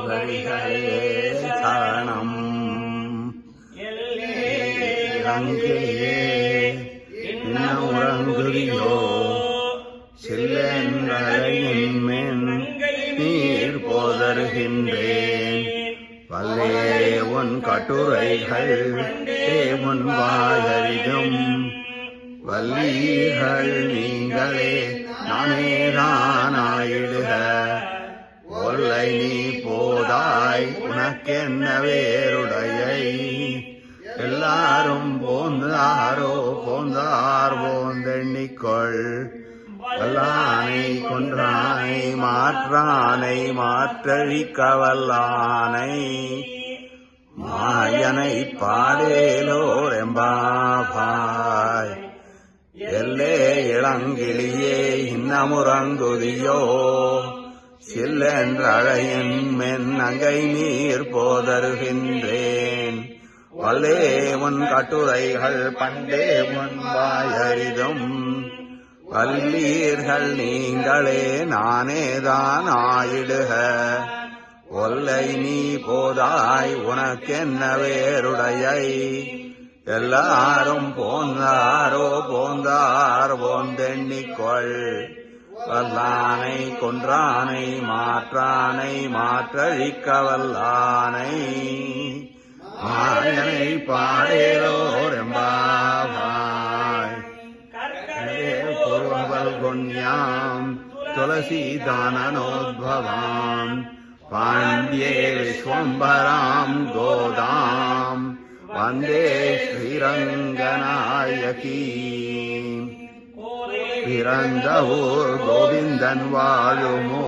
திருவடிகளே சரணம். இளங்கிளியே என்ன உறங்குறியோ, சில்லென்றலையின் மேன் நீர் போதருகின்றேன். வல்லே உன் கட்டுரைகள் உன் வாயறிதும், வல்லீர்கள் நீங்களே நானேதானாயிடுக. ஒல்லை நீ போதாய் உனக்கென்ன வேறுடையை, எல்லாரும் போந்தாரோ போந்தார் போந்தெண்ணிக்கொள். வல்லானை கொன்றானை மாற்றானை மாற்றழிக்க வல்லானை, மாயனை பாடேலோர் எம்பாவாய். எல்லே இளங்கிளியே இன்னமுறங்குதியோ, சில்லென்றழையின் மென் அங்கை நீர் போதருகின்றேன். வல்லே உன் கட்டுரைகள் பண்டே உன் வாயறிதும், வல்லீர்கள் நீங்களே நானேதான் ஆயிடுக. ஒல்லை நீ போதாய் உனக்கென்ன வேறுடையை, எல்லாரும் போந்தாரோ போந்தார் போந்தெண்ணிக்கொள். வல்லானை கொன்றானை மாற்றானை மாற்றழிக்க வல்லானை, மாயனை பாடேலோர் எம்பாவாய். பூர்வபல்குண்யாம் துளசீதானனோத்பவாம், பாண்ட்யே விஸ்வம்பராம் கோதாம், வந்தே ஸ்ரீரங்கநாயகி. பிறந்த ஊர் கோவிந்தன் வாழுமோ